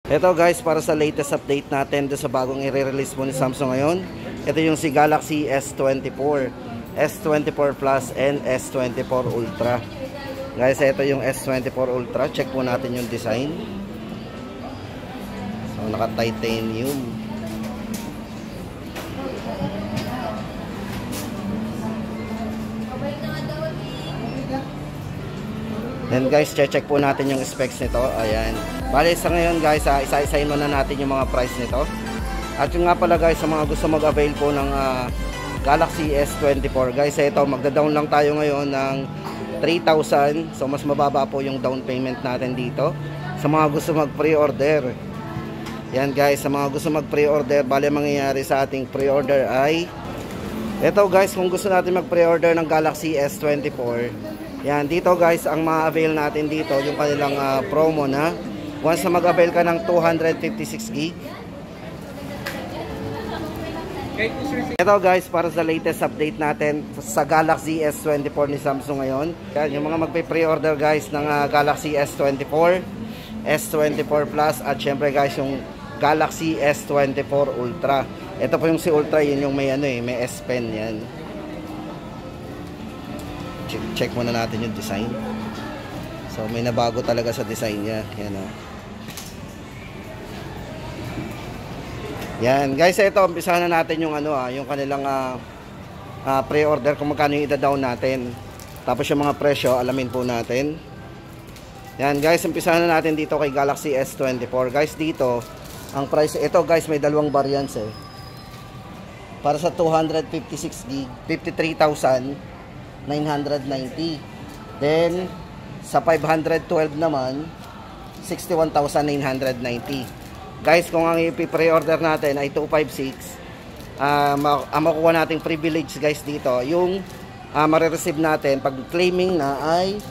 Ito guys, para sa latest update natin sa bagong i-release mo ni Samsung ngayon. Ito yung si Galaxy S24, S24 Plus and S24 Ultra. Guys, ito yung S24 Ultra. Check po natin yung design. So, naka-titanium. Then guys, check po natin yung specs nito. Ayan. Bale, sa ngayon guys, isa-isahin muna natin yung mga price nito. At yung nga pala guys, sa mga gusto mag-avail po ng Galaxy S24 guys, ito, magda-down lang tayo ngayon ng 3,000. So mas mababa po yung down payment natin dito. Sa mga gusto mag-pre-order. Yan guys, sa mga gusto mag-pre-order, bale mangyayari sa ating pre-order ay ito guys, kung gusto natin mag-pre-order ng Galaxy S24, yan, dito guys, ang ma-avail natin dito, yung kanilang promo na once na mag-avail ka ng 256 gig. Ito guys, para sa latest update natin sa Galaxy S24 ni Samsung ngayon. Yan, yung mga magpe-pre-order guys ng Galaxy S24, S24 Plus at syempre guys yung Galaxy S24 Ultra. Ito po yung si Ultra, yun yung may may S Pen yan. Check muna natin yung design. So may nabago talaga sa design niya. Yan o. Yan guys, ito umpisahan na natin yung yung kanilang pre-order kung magkano yung ida-down natin. Tapos yung mga presyo, alamin po natin. Yan guys, umpisahan na natin dito kay Galaxy S24. Guys, dito ang price, ito guys, may dalawang variants eh. Para sa 256 gig, 53,990. Then sa 512 naman 61,990. Guys, kung ang i-pre-order natin ay 256, ang makukuha nating privilege guys dito, yung marireceive natin pag claiming na ay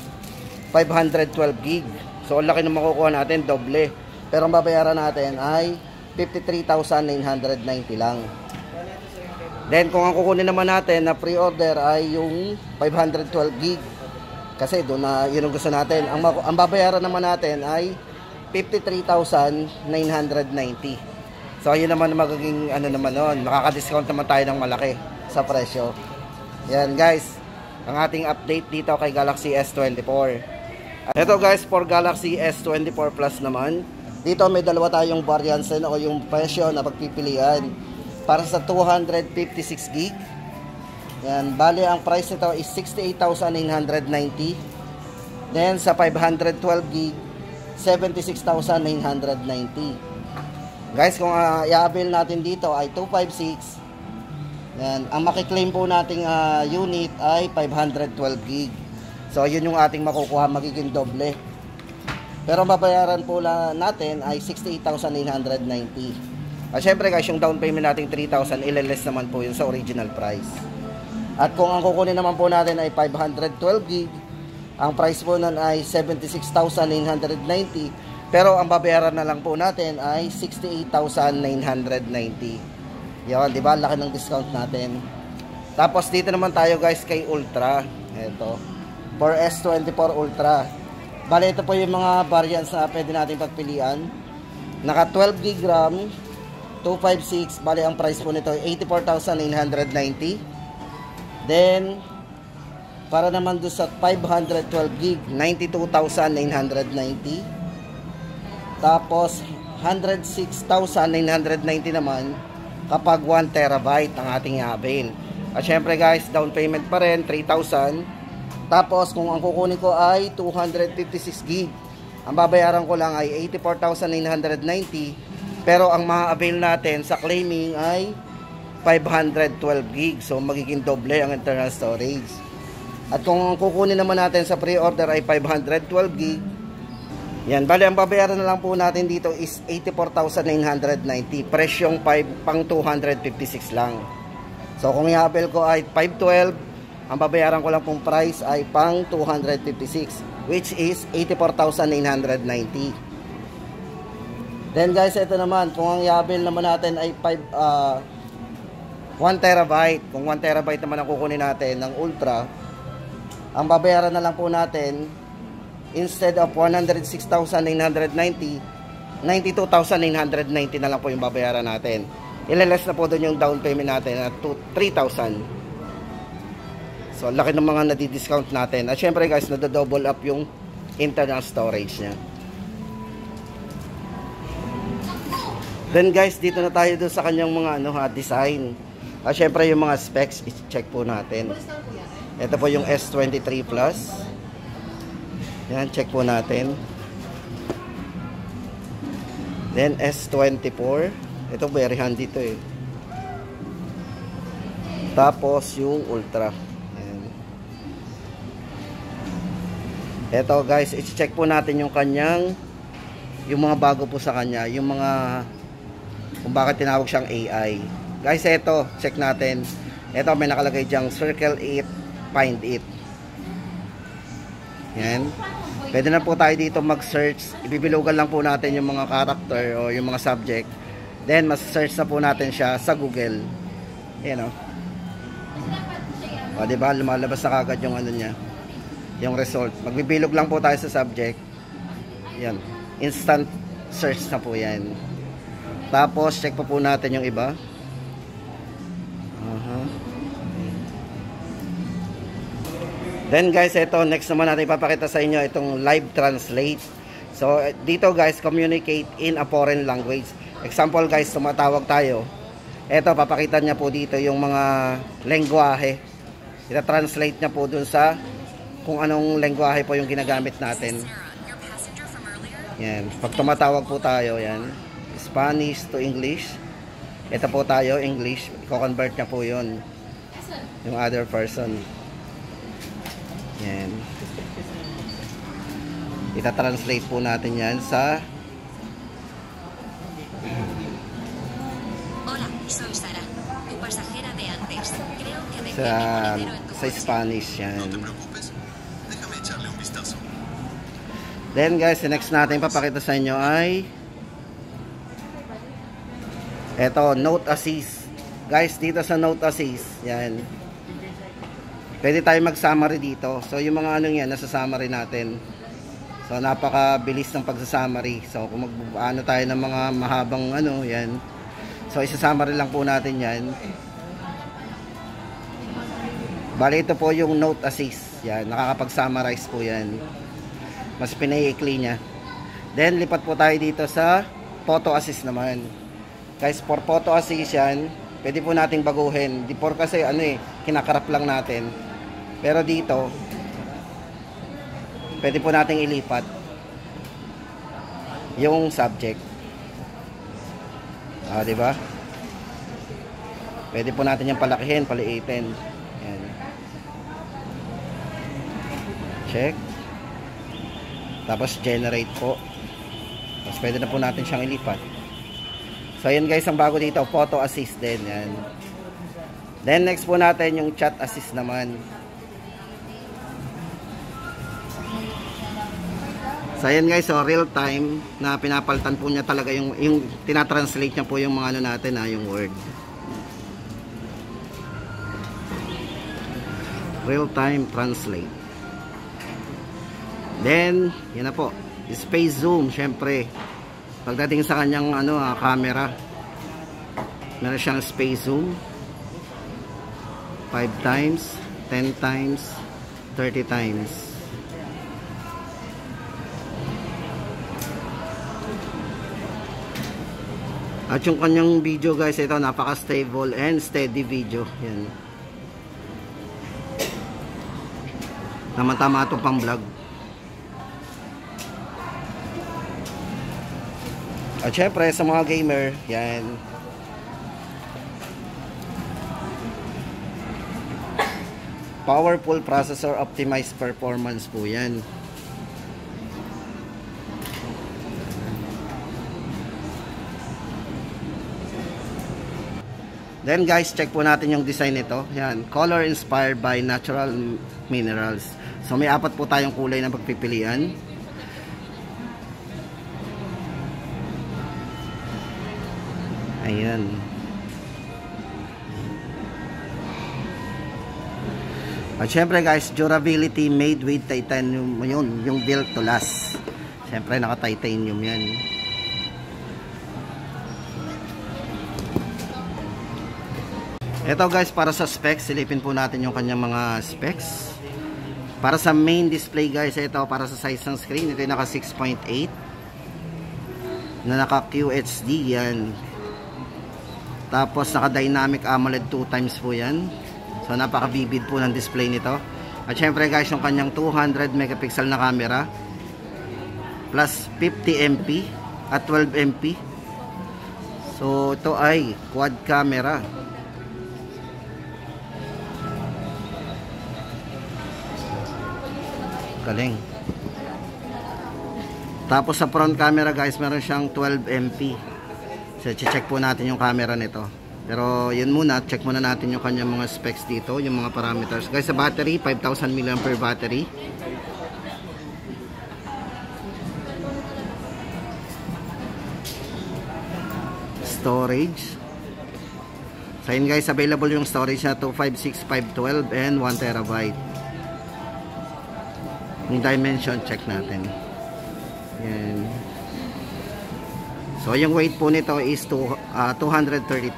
512 gig. So ang laki na makukuha natin, doble. Pero ang babayaran natin ay 53,990 lang. Then kung ang kukunin naman natin na pre-order ay yung 512 gig, kasi doon na yun ang gusto natin. Ang babayaran naman natin ay 53,990. So ayun naman magiging naman noon, makaka-discount naman tayo ng malaki sa presyo. Yan guys, ang ating update dito kay Galaxy S24. Ito guys, for Galaxy S24 Plus naman, dito may dalawa tayong variants o yung presyo na pagpipilian. Para sa 256 gig, yan, bali ang price nito is 68,990. Then sa 512 gig, 76,990. Guys, kung i-avail natin dito ay 256. Yan, ang makiklaim po nating unit ay 512 gig. So yun yung ating makukuha, magiging doble. Pero mabayaran po natin ay 68,990. At syempre guys, yung down payment natin 3,000, ileless naman po yun sa original price. At kung ang kukunin naman po natin ay 512 gig, ang price po nun ay 76,990. Pero ang babayaran na lang po natin ay 68,990. Yan, di ba? Laki ng discount natin. Tapos dito naman tayo guys kay Ultra. Ito, for S24 Ultra. Bale, ito po yung mga variants na pwede natin pagpilian. Naka 12 gig RAM, 256, bali ang price po nito ay 84,990. Then para naman doon sa 512 gig, 92,990. Tapos 106,990 naman kapag 1 terabyte ang ating i-avail. At syempre guys, down payment pa rin 3,000. Tapos kung ang kukunin ko ay 256 gig, ang babayaran ko lang ay 84,990. Pero ang ma-avail natin sa claiming ay 512 gig. So magiging doble ang internal storage. At kung kukunin naman natin sa pre-order ay 512 gig, yan, bali ang babayaran na lang po natin dito is 84,990. Presyong pang 256 lang. So kung i-avail ko ay 512, ang babayaran ko lang pong price ay pang 256, which is 84,990. Then guys, ito naman, kung ang i-avail naman natin ay 1 terabyte. Kung 1 terabyte naman ang kukunin natin ng Ultra, ang babayaran na lang po natin, instead of 106,990, 92,990 na lang po yung babayaran natin. Ilaless na po doon yung down payment natin na 3,000. So, laki ng mga nadi-discount natin. At syempre guys, nado-double up yung internal storage niya. Then guys, dito na tayo doon sa kanyang mga design. At syempre yung mga specs, i-check po natin. Ito po yung S23 Plus. Yan, check po natin. Then S24. Ito very handy to eh. Tapos yung Ultra. Yan. Ito guys, i-check po natin yung kanyang, yung mga bago po sa kanya, yung mga kung bakit tinawag siyang AI. Guys, ito, check natin. Ito may nakalagay diyang Circle It, Find It. Yan. Pwede na po tayo dito mag-search. Ibibilugan lang po natin yung mga character o yung mga subject. Then, mas-search na po natin siya sa Google. Yan o. O, diba? Lumalabas na kagad yung ano niya. Yung result. Magbibilog lang po tayo sa subject. Yan. Instant search na po yan. Tapos, check pa po natin yung iba. Then guys, ito, next naman natin ipapakita sa inyo itong live translate. So, dito guys, communicate in a foreign language. Example guys, tumatawag tayo. Ito, papakita niya po dito yung mga lengguwahe. Ita-translate niya po dun sa kung anong lengguwahe po yung ginagamit natin. Yan. Pag tumatawag po tayo, yan. Spanish to English. Ito po tayo, English. I-convert niya po yun. Yung other person. Yan. Ita-translate po natin yan sa sa Spanish yan. Then guys, the next natin papakita sa inyo ay eto, Note Assist. Guys, dito sa Note Assist, yan. Pwede tayo mag-summary dito. So, yung mga ano yan, nasa summary natin. So, napakabilis ng pagsa-summary. So, kung mag-ano tayo ng mga mahabang ano, yan. So, isa-summary lang po natin yan. Bali, ito po yung Note Assist. Yan, nakakapag-summarize po yan. Mas pinaiikli niya. Then, lipat po tayo dito sa Photo Assist naman. Guys, for Photo Assist yan, pwede po nating baguhin. Before kasi, ano eh, kinakarap lang natin. Pero dito, pwede po nating ilipat yung subject. Diba? Pwede po natin yung palakihin, paliitin. Yan. Check. Tapos generate po. Tapos pwede na po natin siyang ilipat. So yun guys, ang bago dito, Photo Assist din. Yan. Then next po natin yung Chat Assist naman. So ayan guys, so real time na pinapalitan po niya talaga yung tinatranslate niya po yung mga ano natin yung word. Real time translate. Then, yun na po. Space zoom, syempre. Pagdating sa kanyang camera, meron siyang space zoom. 5 times, 10 times, 30 times. At yung kanyang video guys, ito napaka-stable and steady video. Yan. Tama-tama ito pang vlog. At syempre sa mga gamer, yan. Powerful processor optimized performance po yan. Then guys, check po natin yung design nito. Yan, color inspired by natural minerals. So may 4 po tayong kulay na pagpipilian. Ayan. At syempre guys, durability made with titanium yun, yung built to last. Syempre naka-titanium yan. Ito guys, para sa specs, silipin po natin yung kanyang mga specs. Para sa main display guys, ito para sa size ng screen, ito yung naka 6.8 na naka QHD yan. Tapos naka dynamic AMOLED 2 times po yan. So napaka vivid po ng display nito. At syempre guys, yung kanyang 200 megapixel na camera plus 50 MP at 12 MP. So ito ay quad camera. Galing. Tapos sa front camera guys, meron siyang 12 MP. So check po natin yung camera nito. Pero yun muna, check muna natin yung kanyang mga specs dito, yung mga parameters. Guys, sa battery, 5000 mAh battery. Storage. So yun guys, available yung storage na 256, 512 and 1TB. Yung dimension, check natin. Yan. So yung weight po nito is 232.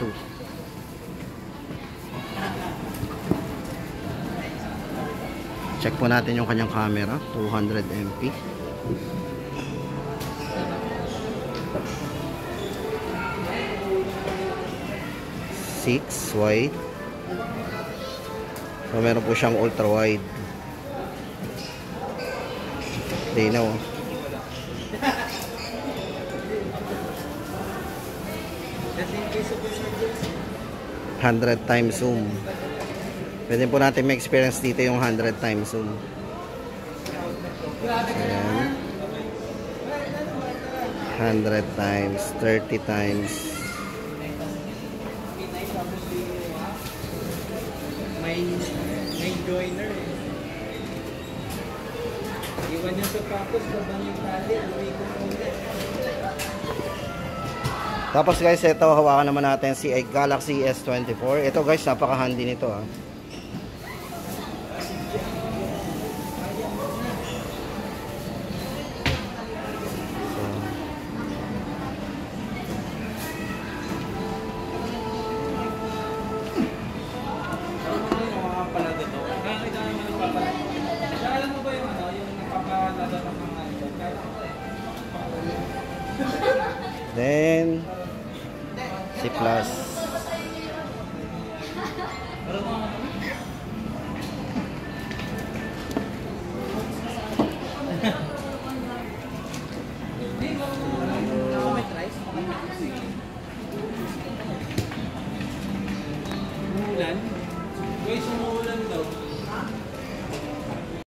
Check po natin yung kanyang camera, 200 MP. Wide. So meron po siyang ultra wide. Linaw. 100 times zoom. Pwede po natin may experience dito yung 100 times zoom. Ayan. 100 times, 30 times. May joiner eh. Iwan yung sapatos, babang yung tali, uwi ko muna. Tapos guys, ito hawakan naman natin si Galaxy S24. Ito guys, napaka handy nito ah. Then C+. Umulan? Guys, umulan.